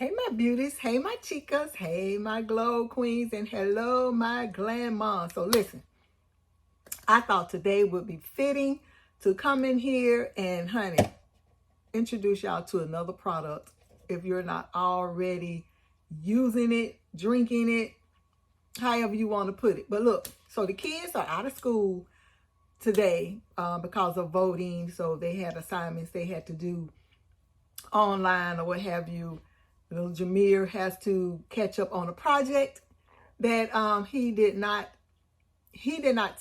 Hey, my beauties. Hey, my chicas. Hey, my glow queens. And hello, my Glamm-Mah. So listen, I thought today would be fitting to come in here and, honey, introduce y'all to another product. If you're not already using it, drinking it, however you want to put it. But look, so the kids are out of school today because of voting. So they had assignments they had to do online or what have you. Little Jameer has to catch up on a project that he did not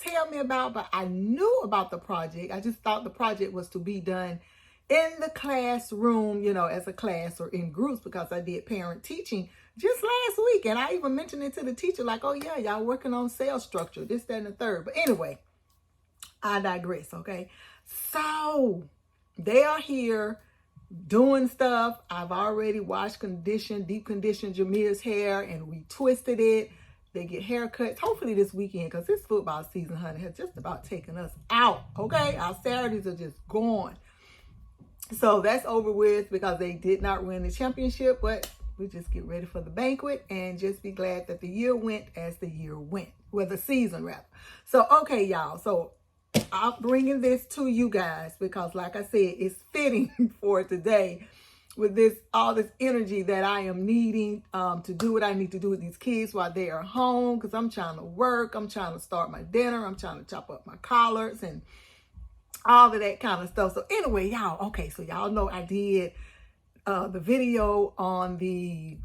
tell me about, but I knew about the project. I just thought the project was to be done in the classroom, as a class or in groups, because I did parent teaching just last week. And I even mentioned it to the teacher, like, oh yeah, y'all working on sales structure, this, that, and the third. But anyway, I digress, okay? So they are here doing stuff. I've already washed, deep conditioned Jameer's hair, and we twisted it. They get haircuts hopefully this weekend, because this football season, honey, has just about taken us out. Okay, our Saturdays are just gone. So that's over with because they did not win the championship, but we just get ready for the banquet and just be glad that the year went as the year went. Well, the season rather. So okay, y'all, so I'm bringing this to you guys because, like I said, it's fitting for today with all this energy that I am needing to do what I need to do with these kids while they are home, because I'm trying to work, I'm trying to start my dinner, I'm trying to chop up my collards and all of that kind of stuff. So anyway, y'all, okay, so y'all know I did the video on the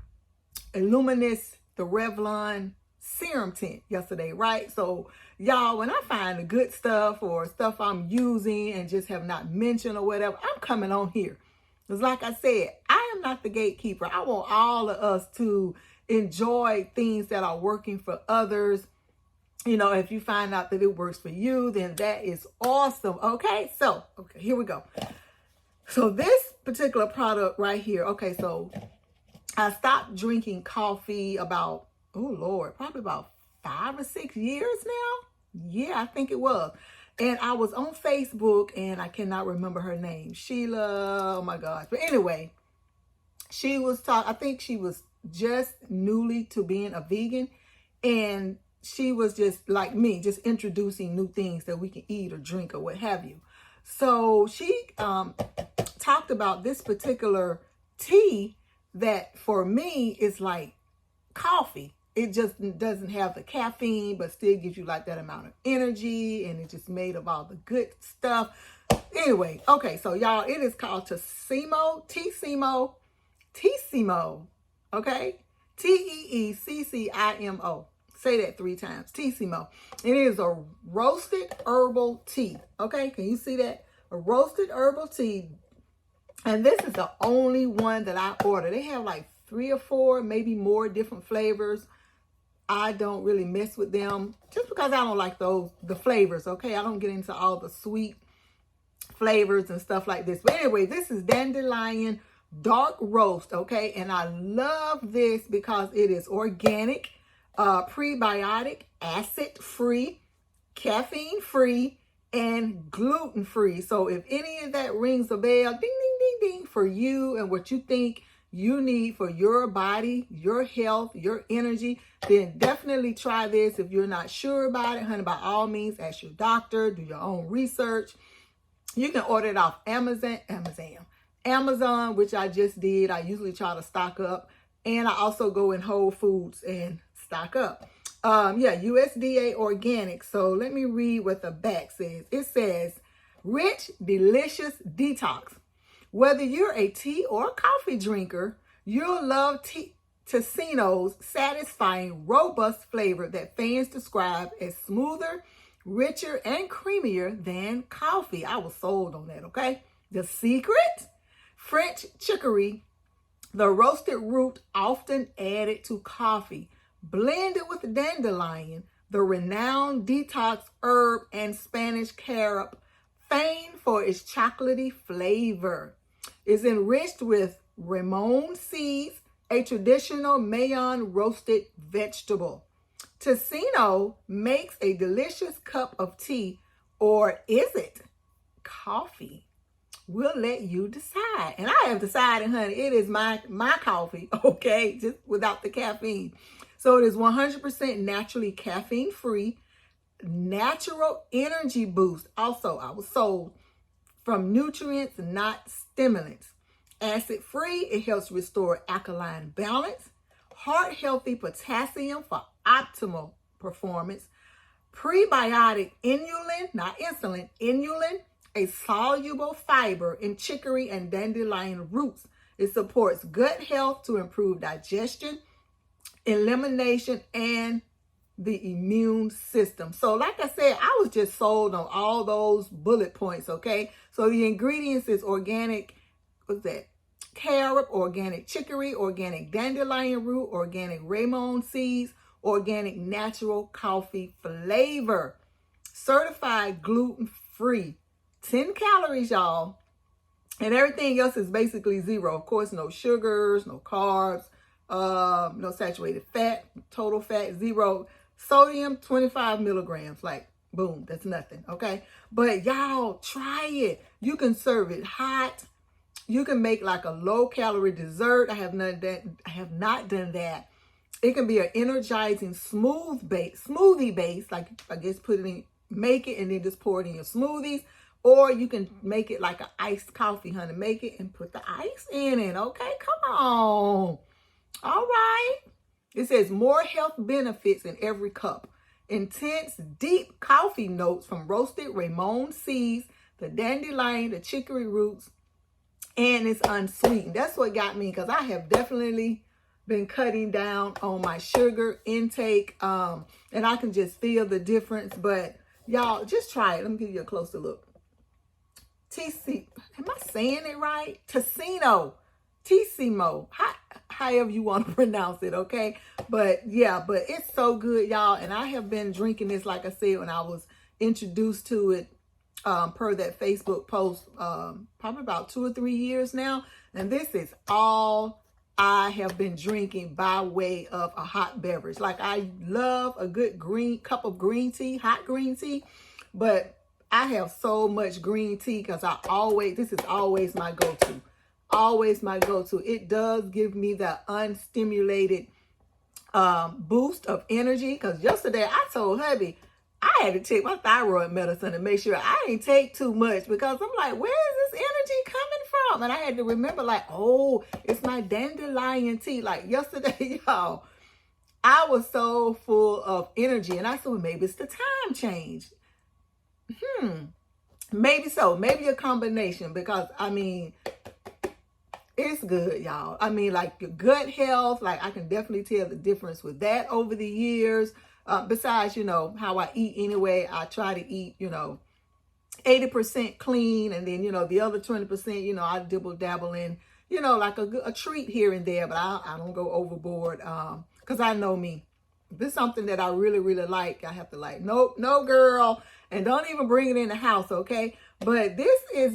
Illuminous, the Revlon serum tint yesterday, right? So y'all, when I find the good stuff or stuff I'm using and just have not mentioned or whatever, I'm coming on here. Because like I said, I am not the gatekeeper. I want all of us to enjoy things that are working for others. If you find out that it works for you, then that is awesome. Okay, so okay, here we go. So this particular product right here, okay, so I stopped drinking coffee about, oh Lord, probably about 5 or 6 years now. Yeah, I think it was. And I was on Facebook, and I cannot remember her name. Sheila, oh my gosh. But anyway, she was I think she was just newly to being a vegan. And she was just like me, just introducing new things that we can eat or drink or what have you. So she talked about this particular tea that for me is like coffee. It just doesn't have the caffeine, but still gives you like that amount of energy, and it's just made of all the good stuff. Anyway, okay, so y'all, it is called Teeccimo, okay? Teeccimo. Say that 3 times, Teeccimo. It is a roasted herbal tea, okay? Can you see that? A roasted herbal tea. And this is the only one that I ordered. They have like 3 or 4, maybe more different flavors. I don't really mess with them just because I don't like the flavors, okay? I don't get into all the sweet flavors and stuff like this. But anyway, this is dandelion dark roast, okay? And I love this because it is organic, prebiotic, acid-free, caffeine-free, and gluten-free. So if any of that rings a bell, ding, ding, ding, ding, for you and what you think you need for your body, your health, your energy, then definitely try this. If you're not sure about it, honey, by all means, ask your doctor, do your own research. You can order it off Amazon, which I just did. I usually try to stock up, and I also go in Whole Foods and stock up. Yeah, USDA organic. So let me read what the back says. It says, rich, delicious detox. Whether you're a tea or coffee drinker, you'll love Teeccimo's satisfying, robust flavor that fans describe as smoother, richer, and creamier than coffee. I was sold on that, okay? The secret? French chicory, the roasted root often added to coffee, blended with dandelion, the renowned detox herb, and Spanish carob, famed for its chocolatey flavor. Is enriched with ramon seeds, a traditional Mayan roasted vegetable. Teeccimo makes a delicious cup of tea, or is it coffee? We'll let you decide. And I have decided, honey, it is my coffee, okay, just without the caffeine. So it is 100% naturally caffeine free, natural energy boost. Also, I was sold from nutrients, not stimulants. Acid free, it helps restore alkaline balance. Heart healthy potassium for optimal performance. Prebiotic inulin, not insulin, inulin, a soluble fiber in chicory and dandelion roots. It supports gut health to improve digestion, elimination, and the immune system. So like I said, I was just sold on all those bullet points, okay? So the ingredients is organic, what's that? Carob, organic chicory, organic dandelion root, organic Raymond seeds, organic natural coffee flavor, certified gluten-free, 10 calories, y'all. And everything else is basically zero. Of course, no sugars, no carbs, no saturated fat, total fat, zero. Sodium, 25 milligrams. Like, boom, that's nothing, okay? But y'all, try it. You can serve it hot. You can make like a low-calorie dessert. I have not done that. It can be an energizing smoothie base, like I guess make it and then just pour it in your smoothies. Or you can make it like an iced coffee, honey. Make it and put the ice in it, okay? Come on. All right. It says more health benefits in every cup. Intense, deep coffee notes from roasted Raymond seeds, the dandelion, the chicory roots, and it's unsweetened. That's what got me, because I have definitely been cutting down on my sugar intake, and I can just feel the difference. But y'all, just try it. Let me give you a closer look. TC, am I saying it right? Tissimo, however you want to pronounce it, okay? But yeah, but it's so good, y'all. And I have been drinking this, like I said, when I was introduced to it, per that Facebook post, probably about 2 or 3 years now. And this is all I have been drinking by way of a hot beverage. Like, I love a good cup of green tea, hot green tea, but I have so much green tea because this is always my go-to. Always my go-to. It does give me that unstimulated boost of energy. Because yesterday I told hubby I had to take my thyroid medicine to make sure I didn't take too much, because I'm like, where is this energy coming from? And I had to remember, like, oh, it's my dandelion tea. Like yesterday, y'all, I was so full of energy, and I said, well, maybe it's the time change. Maybe so. Maybe a combination, because I mean, it's good, y'all. I mean, like your gut health, like I can definitely tell the difference with that over the years. Besides, how I eat anyway, I try to eat, 80% clean. And then, the other 20%, I dabble in, like a treat here and there, but I don't go overboard. Cause I know me. If it's something that I really, really like, I have to like, nope, no girl. And don't even bring it in the house. Okay. But this is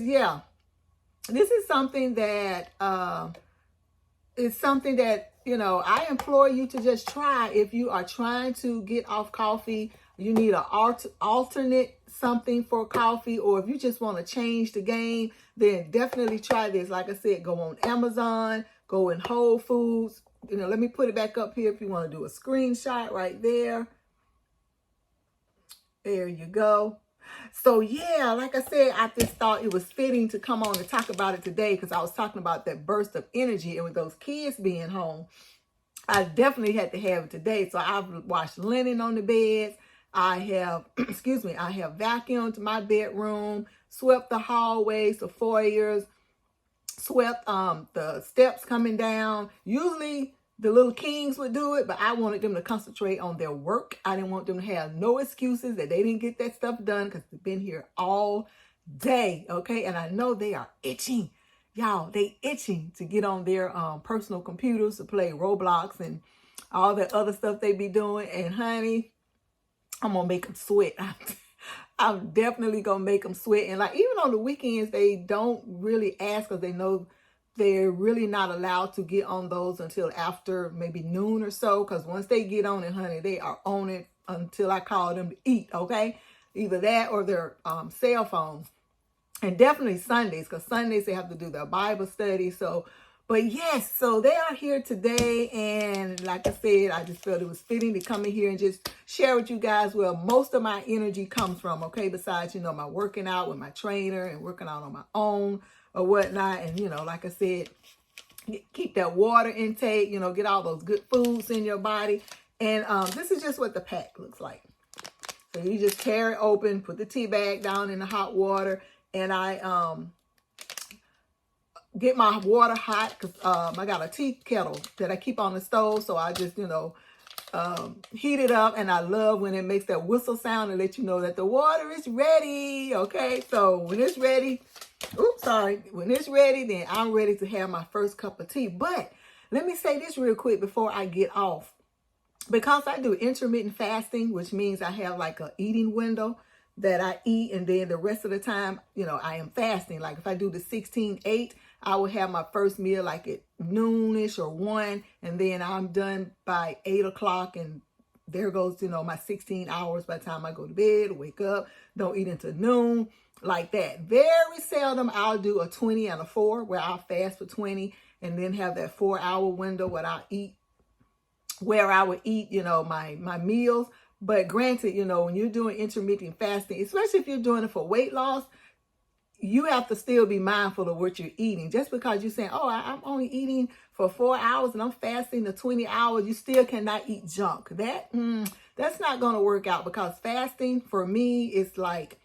something that, I implore you to just try. If you are trying to get off coffee, you need an alternate something for coffee, or if you just want to change the game, then definitely try this. Like I said, go on Amazon, go in Whole Foods. Let me put it back up here if you want to do a screenshot right there. There you go. So yeah, like I said, I just thought it was fitting to come on and talk about it today, because I was talking about that burst of energy, and with those kids being home, I definitely had to have it today. So I've washed linen on the beds. I have, I have vacuumed my bedroom, swept the hallways, the foyers, swept the steps coming down. Usually the little kings would do it, but I wanted them to concentrate on their work. I didn't want them to have no excuses that they didn't get that stuff done, because they've been here all day, okay? And I know they are itching. Y'all, they itching to get on their personal computers to play Roblox and all that other stuff they be doing. And honey, I'm going to make them sweat. I'm definitely going to make them sweat. And like, even on the weekends, they don't really ask, because they know they're really not allowed to get on those until after maybe noon or so. Because once they get on it, honey, they are on it until I call them to eat, okay? Either that or their cell phones. And definitely Sundays, because Sundays they have to do their Bible study. So, but yes, so they are here today. And like I said, I just felt it was fitting to come in here and just share with you guys where most of my energy comes from. Okay. Besides, you know, my working out with my trainer and working out on my own or whatnot. And, you know, like I said, keep that water intake, you know, get all those good foods in your body. And this is just what the pack looks like. So you just tear it open, put the tea bag down in the hot water, and I get my water hot because I got a tea kettle that I keep on the stove. So I just, you know, heat it up, and I love when it makes that whistle sound to let you know that the water is ready. Okay, so when it's ready, when it's ready, then I'm ready to have my first cup of tea. But let me say this real quick before I get off. Because I do intermittent fasting, which means I have like a eating window that I eat, and then the rest of the time, you know, I am fasting. Like if I do the 16-8, I will have my first meal like at noonish or 1, and then I'm done by 8 o'clock, and there goes, you know, my 16 hours by the time I go to bed, wake up, don't eat until noon, like that. Very seldom I'll do a 20 and a 4 where I'll fast for 20 and then have that 4-hour window where I'll eat, where I would eat, you know, my meals. But granted, you know, when you're doing intermittent fasting, especially if you're doing it for weight loss, you have to still be mindful of what you're eating. Just because you're saying, oh, I'm only eating for 4 hours and I'm fasting the 20 hours, you still cannot eat junk. That's not going to work out, because fasting for me is like,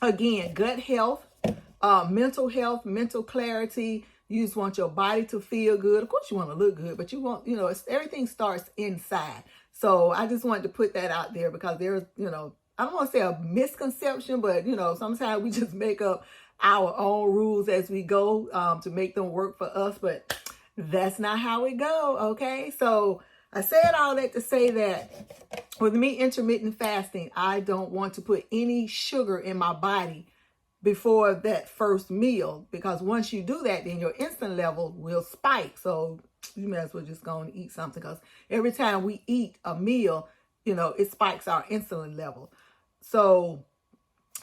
again, gut health, mental health, mental clarity. You just want your body to feel good. Of course, you want to look good, but you want, you know, everything starts inside. So I just wanted to put that out there, because there's, you know, I don't want to say a misconception, but, you know, sometimes we just make up our own rules as we go to make them work for us. But that's not how it go. Okay. So I said all that to say that with me intermittent fasting, I don't want to put any sugar in my body before that first meal, because once you do that, then your insulin level will spike. So you may as well just go and eat something, because every time we eat a meal, you know, it spikes our insulin level. So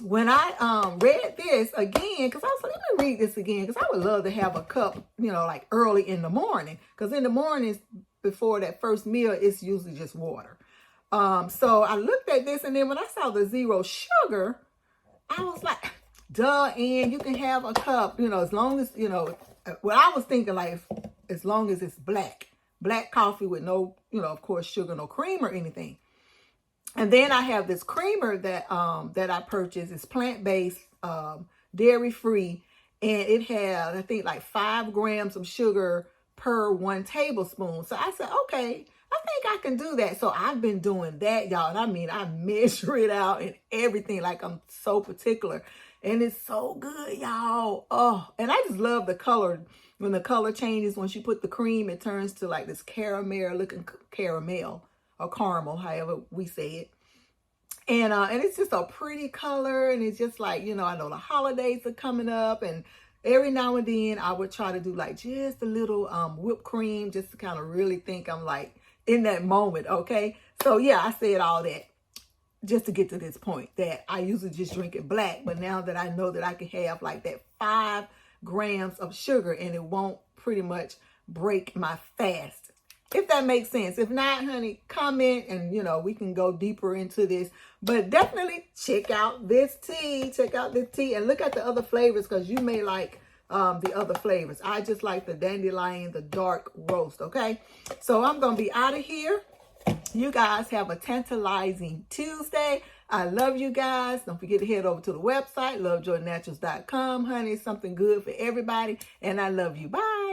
when I read this again, because I was like, let me read this again, because I would love to have a cup, you know, like early in the morning, because in the mornings before that first meal, it's usually just water. So I looked at this, and then when I saw the 0 sugar, I was like, duh, and you can have a cup, you know, as long as, you know, what I was thinking, like, as long as it's black coffee with no, you know, of course, sugar, no cream or anything. And then I have this creamer that I purchased. It's plant-based, dairy-free, and it has, I think, like 5 grams of sugar per 1 tablespoon. So I said, okay, I think I can do that. So I've been doing that, y'all. And I mean, I measure it out and everything. Like, I'm so particular. And it's so good, y'all. Oh, and I just love the color. When the color changes, once you put the cream, it turns to like this caramel looking caramel or caramel, however we say it. And it's just a pretty color. And it's just like, you know, I know the holidays are coming up, and every now and then I would try to do like just a little whipped cream, just to kind of really think I'm like in that moment. Okay. So yeah, I said all that just to get to this point, that I usually just drink it black. But now that I know that I can have like that 5 grams of sugar, and it won't pretty much break my fast, if that makes sense. If not, honey, comment, and, you know, we can go deeper into this. But definitely check out this tea. Check out this tea and look at the other flavors, because you may like the other flavors. I just like the dandelion, the dark roast. Okay. So I'm going to be out of here. You guys have a tantalizing Tuesday. I love you guys. Don't forget to head over to the website, lovejoynaturals.com. Honey, it's something good for everybody. And I love you. Bye.